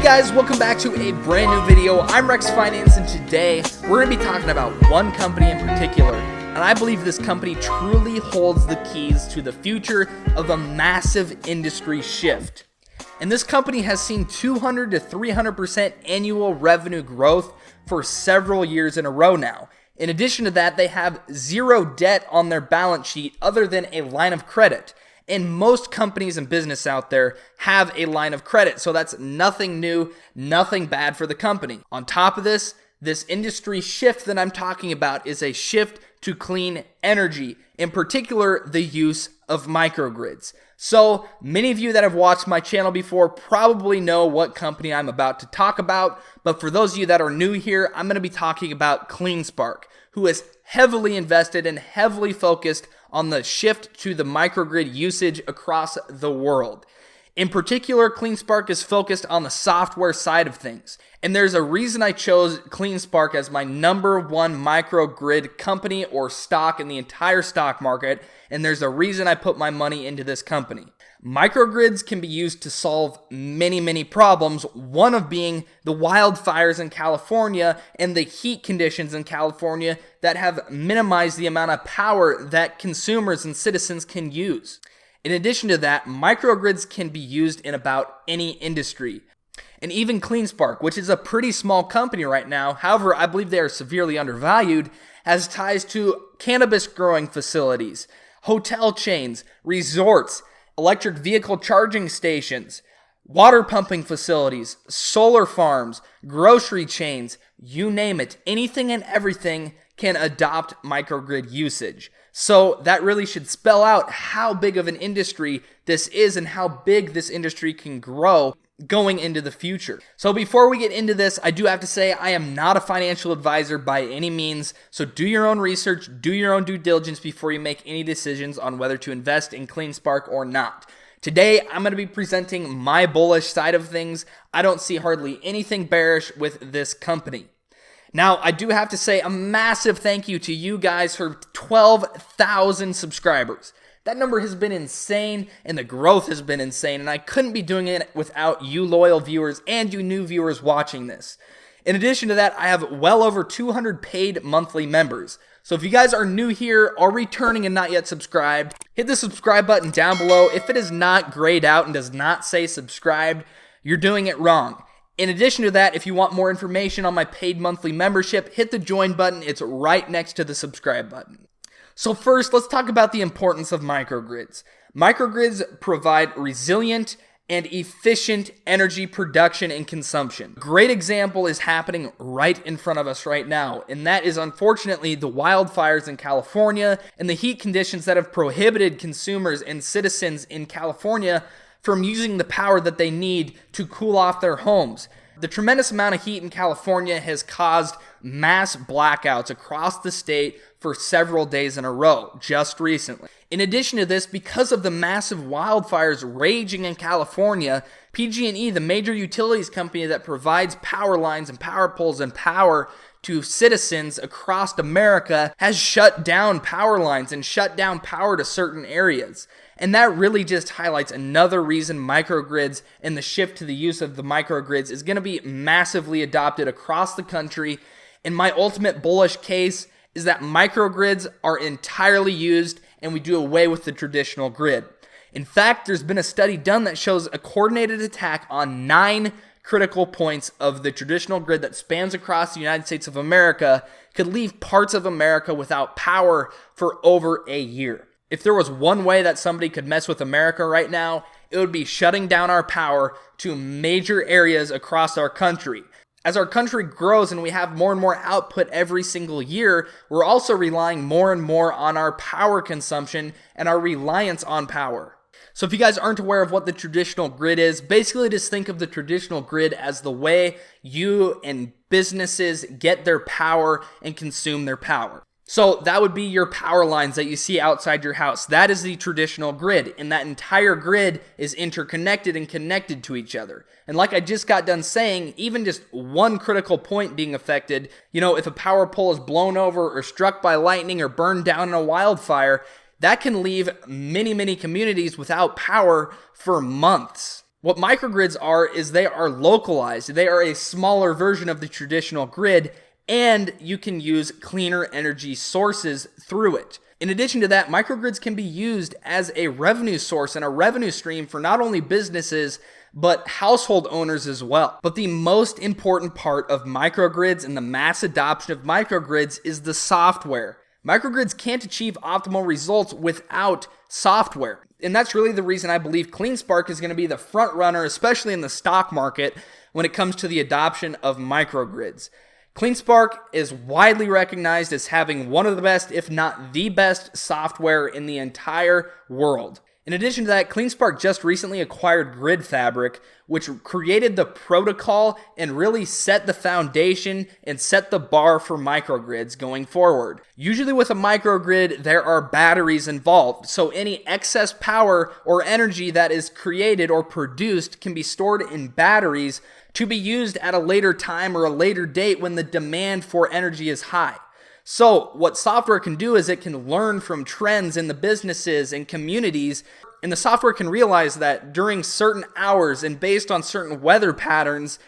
Guys, welcome back to a brand new video. I'm RexFinance, and today we're going to be talking about one company in particular, and I believe this company truly holds the keys to the future of a massive industry shift. And this company has seen 200 to 300% annual revenue growth for several years in a row now. In addition to that, they have zero debt on their balance sheet other than a line of credit. And most companies and business out there have a line of credit, so that's nothing new, nothing bad for the company. On top of this industry shift that I'm talking about is a shift to clean energy, in particular the use of microgrids. So many of you that have watched my channel before probably know what company I'm about to talk about, but for those of you that are new here, I'm going to be talking about CleanSpark, who is heavily invested and heavily focused on the shift to the microgrid usage across the world. In particular, CleanSpark is focused on the software side of things. And there's a reason I chose CleanSpark as my number one microgrid company or stock in the entire stock market. And there's a reason I put my money into this company. Microgrids can be used to solve many problems, one of being the wildfires in California and the heat conditions in California that have minimized the amount of power that consumers and citizens can use. In addition to that, microgrids can be used in about any industry. And even CleanSpark, which is a pretty small company right now, however, I believe they are severely undervalued, has ties to cannabis growing facilities, hotel chains, resorts, electric vehicle charging stations, water pumping facilities, solar farms, grocery chains, you name it. Anything and everything can adopt microgrid usage. So that really should spell out how big of an industry this is and how big this industry can grow going into the future. So before we get into this, I do have to say I am not a financial advisor by any means. So do your own research, do your own due diligence before you make any decisions on whether to invest in CleanSpark or not. Today, I'm going to be presenting my bullish side of things. I don't see hardly anything bearish with this company. Now, I do have to say a massive thank you to you guys for 12,000 subscribers. That number has been insane, and the growth has been insane, and I couldn't be doing it without you loyal viewers and you new viewers watching this. In addition to that, I have well over 200 paid monthly members. So if you guys are new here or returning and not yet subscribed, hit the subscribe button down below. If it is not grayed out and does not say subscribed, you're doing it wrong. In addition to that, if you want more information on my paid monthly membership, hit the join button. It's right next to the subscribe button. So first, let's talk about the importance of microgrids. Microgrids provide resilient and efficient energy production and consumption. A great example is happening right in front of us right now, and that is unfortunately the wildfires in California and the heat conditions that have prohibited consumers and citizens in California from using the power that they need to cool off their homes. The tremendous amount of heat in California has caused mass blackouts across the state for several days in a row, just recently. In addition to this, because of the massive wildfires raging in California, PG&E, the major utilities company that provides power lines and power poles and power to citizens across America, has shut down power lines and shut down power to certain areas. And that really just highlights another reason microgrids and the shift to the use of the microgrids is going to be massively adopted across the country. And my ultimate bullish case is that microgrids are entirely used and we do away with the traditional grid. In fact, there's been a study done that shows a coordinated attack on 9 critical points of the traditional grid that spans across the United States of America could leave parts of America without power for over a year. If there was one way that somebody could mess with America right now, it would be shutting down our power to major areas across our country. As our country grows and we have more and more output every single year, we're also relying more and more on our power consumption and our reliance on power. So if you guys aren't aware of what the traditional grid is, basically just think of the traditional grid as the way you and businesses get their power and consume their power. So that would be your power lines that you see outside your house. That is the traditional grid, and that entire grid is interconnected and connected to each other. And like I just got done saying, even just one critical point being affected, if a power pole is blown over or struck by lightning or burned down in a wildfire, that can leave many communities without power for months. What microgrids are is they are localized. They are a smaller version of the traditional grid, and you can use cleaner energy sources through it. In addition to that, microgrids can be used as a revenue source and a revenue stream for not only businesses, but household owners as well. But the most important part of microgrids and the mass adoption of microgrids is the software. Microgrids can't achieve optimal results without software. And that's really the reason I believe CleanSpark is going to be the front runner, especially in the stock market, when it comes to the adoption of microgrids. CleanSpark is widely recognized as having one of the best, if not the best, software in the entire world. In addition to that, CleanSpark just recently acquired GridFabric, which created the protocol and really set the foundation and set the bar for microgrids going forward. Usually with a microgrid, there are batteries involved, so any excess power or energy that is created or produced can be stored in batteries to be used at a later time or a later date when the demand for energy is high. So what software can do is it can learn from trends in the businesses and communities, and the software can realize that during certain hours and based on certain weather patterns,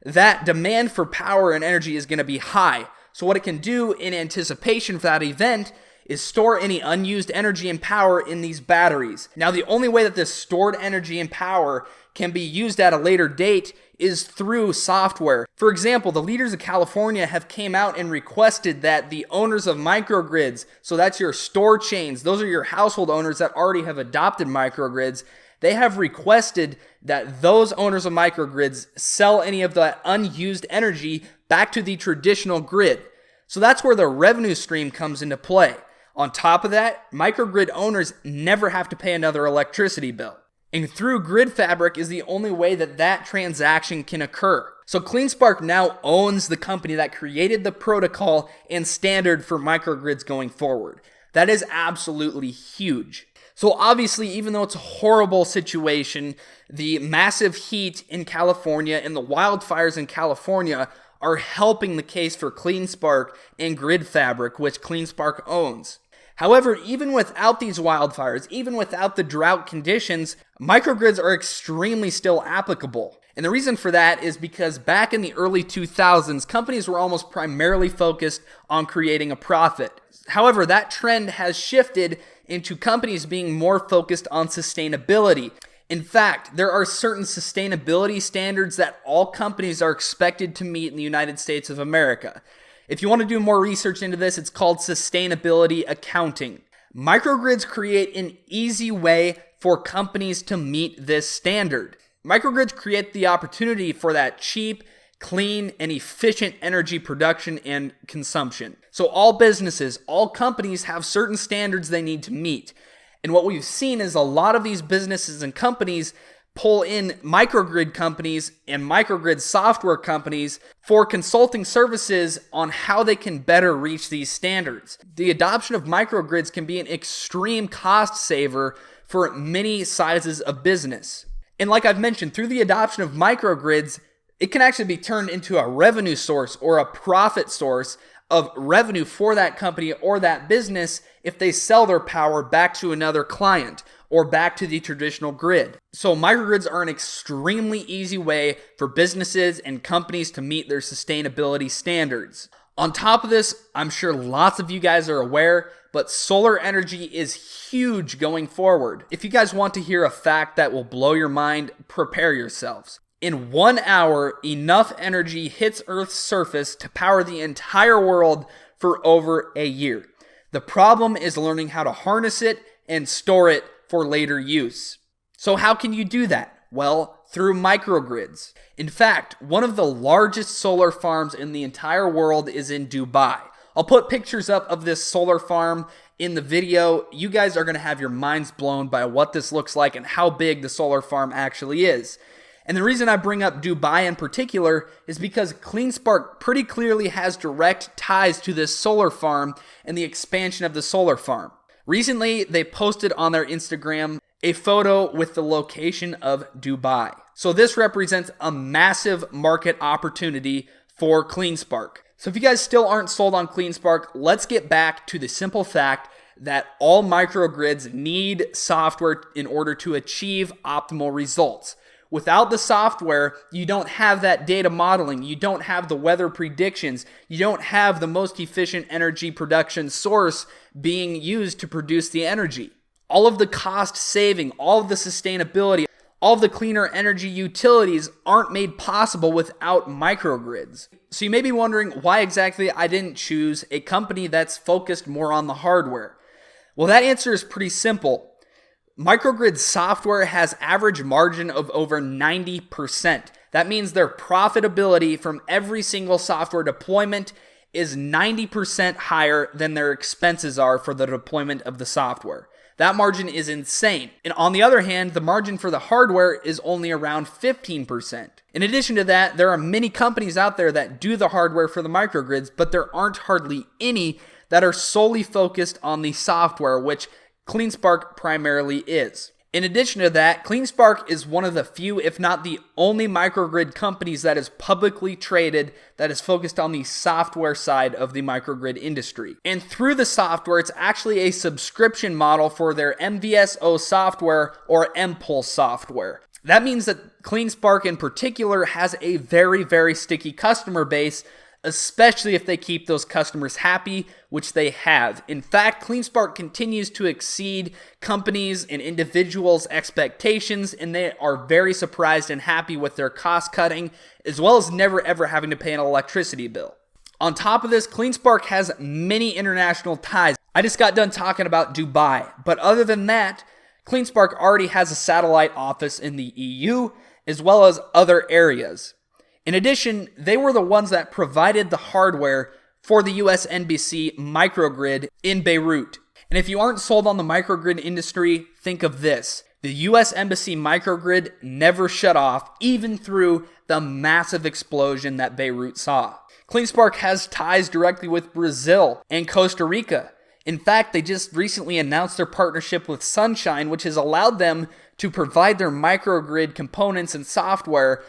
that demand for power and energy is going to be high. So what it can do in anticipation for that event is store any unused energy and power in these batteries. Now, the only way that this stored energy and power can be used at a later date is through software. For example, the leaders of California have came out and requested that the owners of microgrids, so that's your store chains, those are your household owners that already have adopted microgrids, they have requested that those owners of microgrids sell any of the unused energy back to the traditional grid. So that's where the revenue stream comes into play. On top of that, microgrid owners never have to pay another electricity bill. And through GridFabric is the only way that that transaction can occur. So CleanSpark now owns the company that created the protocol and standard for microgrids going forward. That is absolutely huge. So obviously, even though it's a horrible situation, the massive heat in California and the wildfires in California are helping the case for CleanSpark and GridFabric, which CleanSpark owns. However, even without these wildfires, even without the drought conditions, microgrids are extremely still applicable. And the reason for that is because back in the early 2000s, companies were almost primarily focused on creating a profit. However, that trend has shifted into companies being more focused on sustainability. In fact, there are certain sustainability standards that all companies are expected to meet in the United States of America. If you want to do more research into this, it's called sustainability accounting. Microgrids create an easy way for companies to meet this standard. Microgrids create the opportunity for that cheap, clean, and efficient energy production and consumption. So all businesses, all companies have certain standards they need to meet. And what we've seen is a lot of these businesses and companies pull in microgrid companies and microgrid software companies for consulting services on how they can better reach these standards. The adoption of microgrids can be an extreme cost saver for many sizes of business. And like I've mentioned, through the adoption of microgrids, it can actually be turned into a revenue source or a profit source of revenue for that company or that business if they sell their power back to another client or back to the traditional grid. So microgrids are an extremely easy way for businesses and companies to meet their sustainability standards. On top of this, I'm sure lots of you guys are aware, but solar energy is huge going forward. If you guys want to hear a fact that will blow your mind, prepare yourselves. In 1 hour, enough energy hits Earth's surface to power the entire world for over a year. The problem is learning how to harness it and store it for later use. So how can you do that? Well, through microgrids. In fact, one of the largest solar farms in the entire world is in Dubai. I'll put pictures up of this solar farm in the video. You guys are going to have your minds blown by what this looks like and how big the solar farm actually is. And the reason I bring up Dubai in particular is because CleanSpark pretty clearly has direct ties to this solar farm and the expansion of the solar farm. Recently, they posted on their Instagram a photo with the location of Dubai. So this represents a massive market opportunity for CleanSpark. So if you guys still aren't sold on CleanSpark, let's get back to the simple fact that all microgrids need software in order to achieve optimal results. Without the software, you don't have that data modeling, you don't have the weather predictions, you don't have the most efficient energy production source being used to produce the energy. All of the cost saving, all of the sustainability, all of the cleaner energy utilities aren't made possible without microgrids. So you may be wondering why exactly I didn't choose a company that's focused more on the hardware. Well, that answer is pretty simple. Microgrid software has average margin of over 90%. That means their profitability from every single software deployment is 90% higher than their expenses are for the deployment of the software. That margin is insane. And on the other hand, the margin for the hardware is only around 15%. In addition to that, there are many companies out there that do the hardware for the microgrids, but there aren't hardly any that are solely focused on the software, which CleanSpark primarily is. In addition to that, CleanSpark is one of the few, if not the only microgrid companies that is publicly traded that is focused on the software side of the microgrid industry. And through the software, it's actually a subscription model for their MVSO software or mPulse software. That means that CleanSpark in particular has a very, very sticky customer base, especially if they keep those customers happy, which they have. In fact, CleanSpark continues to exceed companies and individuals' expectations, and they are very surprised and happy with their cost cutting, as well as never ever having to pay an electricity bill. On top of this, CleanSpark has many international ties. I just got done talking about Dubai, but other than that, CleanSpark already has a satellite office in the EU, as well as other areas. In addition, they were the ones that provided the hardware for the US Embassy microgrid in Beirut. And if you aren't sold on the microgrid industry, think of this. The US Embassy microgrid never shut off, even through the massive explosion that Beirut saw. CleanSpark has ties directly with Brazil and Costa Rica. In fact, they just recently announced their partnership with Sunshine, which has allowed them to provide their microgrid components and software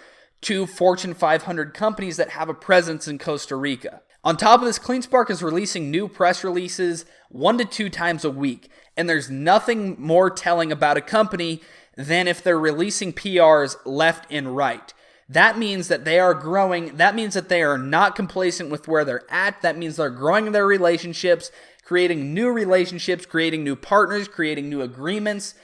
to Fortune 500 companies that have a presence in Costa Rica. On top of this, CleanSpark is releasing new press releases 1 to 2 times a week, and there's nothing more telling about a company than if they're releasing PRs left and right. That means that they are growing. That means that they are not complacent with where they're at. That means they're growing their relationships, creating new relationships, creating new partners, creating new agreements,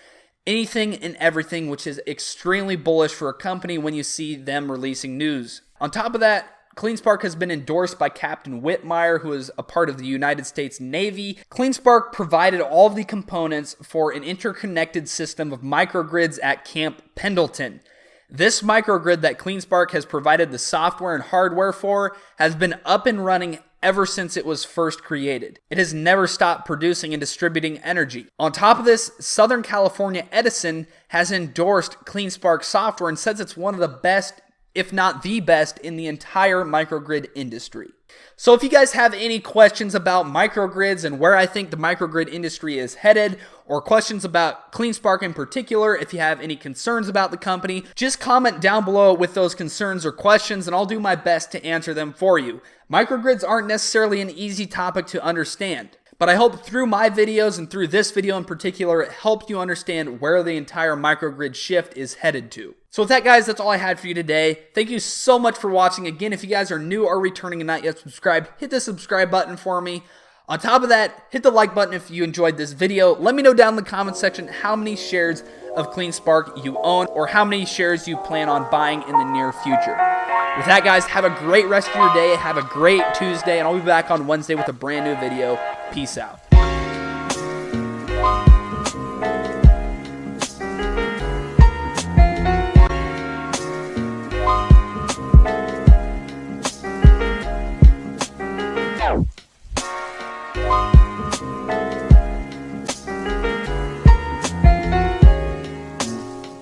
anything and everything, which is extremely bullish for a company when you see them releasing news. On top of that, CleanSpark has been endorsed by Captain Whitmire, who is a part of the United States Navy. CleanSpark provided all of the components for an interconnected system of microgrids at Camp Pendleton. This microgrid that CleanSpark has provided the software and hardware for has been up and running ever since it was first created. It has never stopped producing and distributing energy. On top of this, Southern California Edison has endorsed CleanSpark software and says it's one of the best, if not the best, in the entire microgrid industry. So if you guys have any questions about microgrids and where I think the microgrid industry is headed, or questions about CleanSpark in particular, if you have any concerns about the company, just comment down below with those concerns or questions and I'll do my best to answer them for you. Microgrids aren't necessarily an easy topic to understand, but I hope through my videos and through this video in particular, it helped you understand where the entire microgrid shift is headed to. So with that, guys, that's all I had for you today. Thank you so much for watching. Again, if you guys are new or returning and not yet subscribed, hit the subscribe button for me. On top of that, hit the like button if you enjoyed this video. Let me know down in the comment section how many shares of CleanSpark you own or how many shares you plan on buying in the near future. With that, guys, have a great rest of your day. Have a great Tuesday, and I'll be back on Wednesday with a brand new video. Peace out.